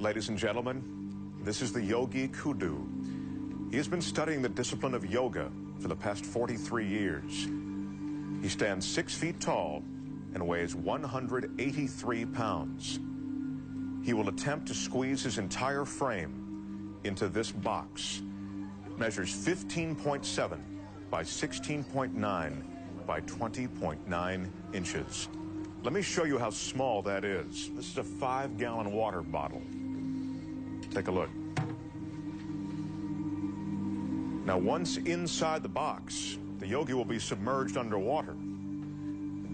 Ladies and gentlemen, this is the Yogi Kudu. He has been studying the discipline of yoga for the past 43 years. He stands 6 feet tall and weighs 183 pounds. He will attempt to squeeze his entire frame into this box. It measures 15.7 by 16.9 by 20.9 inches. Let me show you how small that is. This is a 5-gallon water bottle. Take a look. Now, once inside the box, the yogi will be submerged underwater.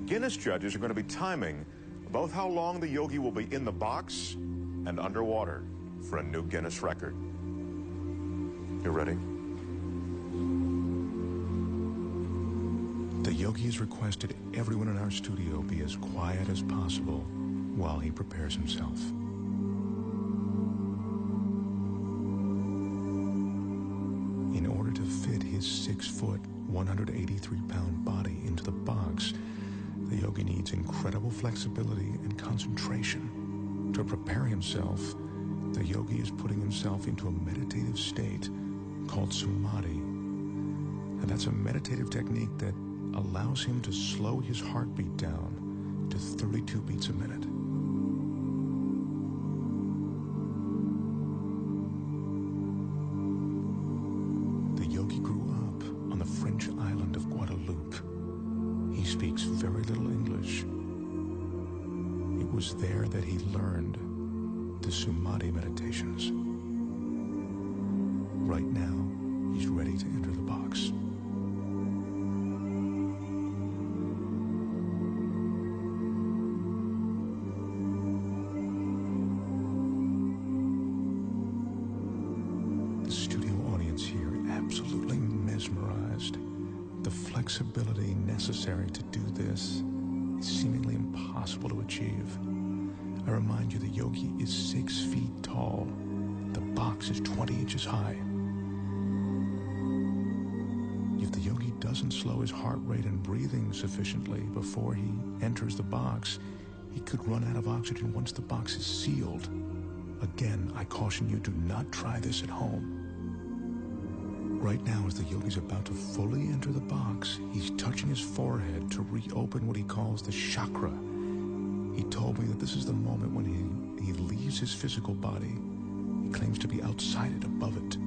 Guinness judges are going to be timing both how long the yogi will be in the box and underwater for a new Guinness record. You ready? The yogi has requested everyone in our studio be as quiet as possible while he prepares himself. In order to fit his 6-foot, 183-pound body into the box, the yogi needs incredible flexibility and concentration. To prepare himself, the yogi is putting himself into a meditative state called samadhi. And that's a meditative technique that allows him to slow his heartbeat down to 32 beats a minute. The yogi grew up on the French island of Guadeloupe. He speaks very little English. It was there that he learned the Samadhi meditations. Right now, he's ready to enter the box. Absolutely mesmerized. The flexibility necessary to do this is seemingly impossible to achieve. I remind you, the yogi is 6 feet tall. The box is 20 inches high. If the yogi doesn't slow his heart rate and breathing sufficiently before he enters the box, he could run out of oxygen once the box is sealed. Again, I caution you, do not try this at home. Right now, as the yogi's about to fully enter the box, he's touching his forehead to reopen what he calls the chakra. He told me that this is the moment when he leaves his physical body. He claims to be outside it, above it.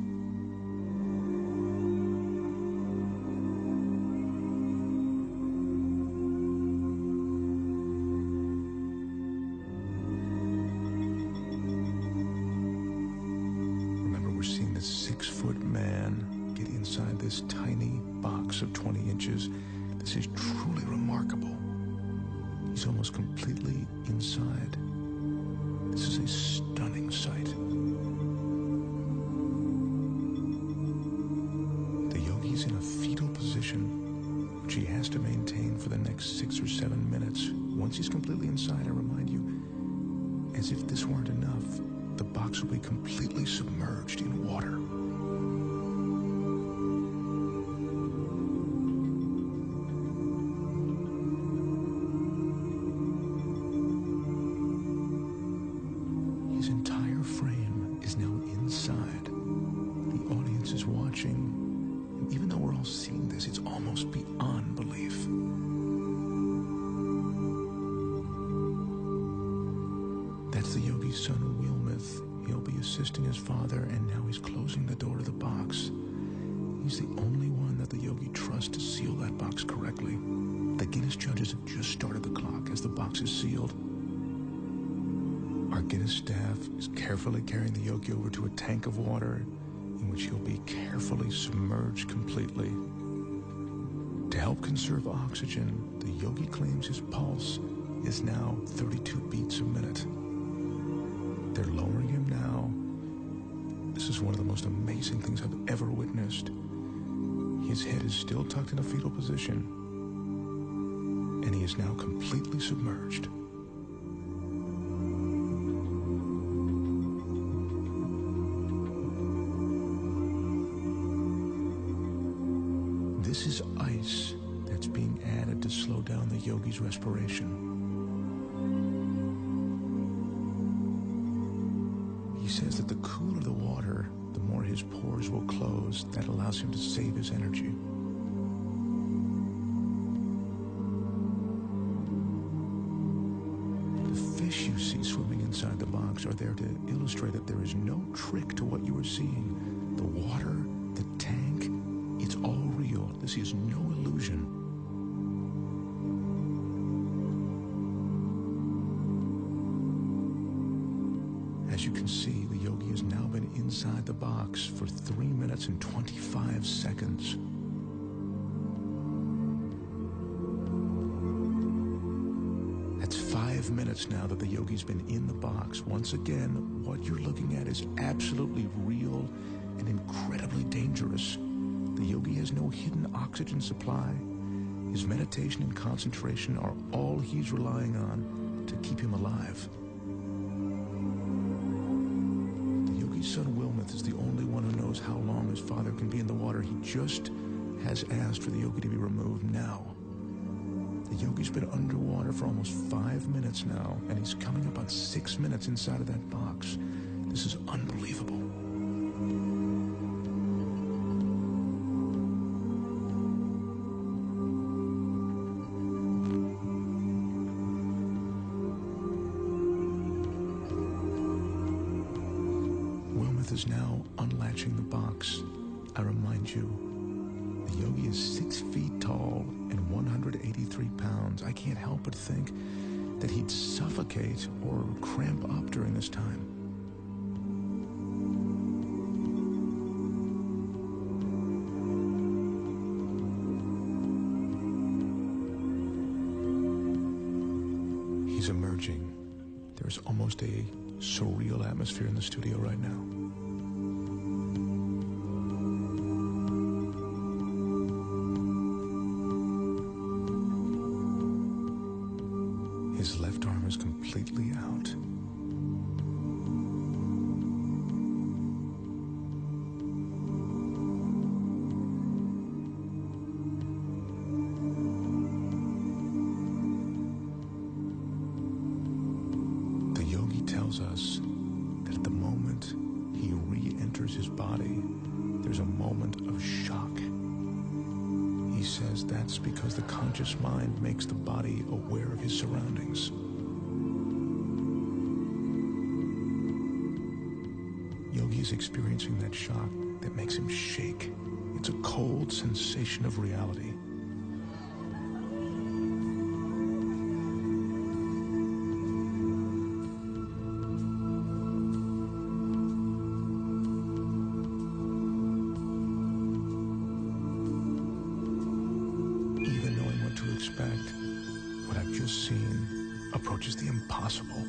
Remember, we're seeing this 6-foot man get inside this tiny box of 20 inches. This is truly remarkable. He's almost completely inside. This is a stunning sight. The yogi's in a fetal position, which he has to maintain for the next 6 or 7 minutes. Once he's completely inside, I remind you, as if this weren't enough, the box will be completely submerged in water. His entire frame is now inside. The audience is watching, and even though we're all seeing this, it's almost beyond belief. That's the yogi's son, Wilmeth. He'll be assisting his father, and now he's closing the door to the box. He's the only one that the yogi trusts to seal that box correctly. The Guinness judges have just started the clock as the box is sealed. Our Guinness staff is carefully carrying the yogi over to a tank of water in which he'll be carefully submerged completely. To help conserve oxygen, the yogi claims his pulse is now 32 beats a minute. They're lowering him now. This is one of the most amazing things I've ever witnessed. His head is still tucked in a fetal position, and he is now completely submerged. This is ice that's being added to slow down the yogi's respiration. He says that the cooler the water, the more his pores will close. That allows him to save his energy. The fish you see swimming inside the box are there to illustrate that there is no trick to what you are seeing. The water, the tank, it's all real. This is no illusion. As you can see, the yogi has now been inside the box for 3 minutes and 25 seconds. That's 5 minutes now that the yogi's been in the box. Once again, what you're looking at is absolutely real and incredibly dangerous. The yogi has no hidden oxygen supply. His meditation and concentration are all he's relying on to keep him alive. Son Wilmoth is the only one who knows how long his father can be in the water. He just has asked for the yogi to be removed now. The yogi's been underwater for almost 5 minutes now, and he's coming up on 6 minutes inside of that box. This is unbelievable. Is now unlatching the box. I remind you, the yogi is 6 feet tall and 183 pounds. I can't help but think that he'd suffocate or cramp up during this time. He's emerging. There's almost a surreal atmosphere in the studio right now. His left arm is completely out. The yogi tells us that at the moment he re-enters his body, there's a moment of shock. He says that's because the conscious mind makes the body aware of his surroundings. Yogi is experiencing that shock that makes him shake. It's a cold sensation of reality. Expect, what I've just seen approaches the impossible.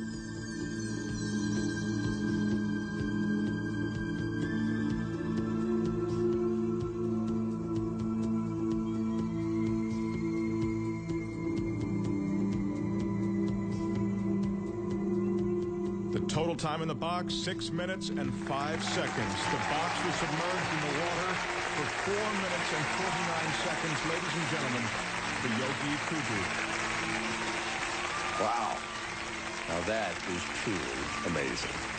The total time in the box, 6 minutes and 5 seconds. The box was submerged in the water for 4 minutes and 49 seconds. Ladies and gentlemen, the Yogi Kudu. Wow. Now that is truly amazing.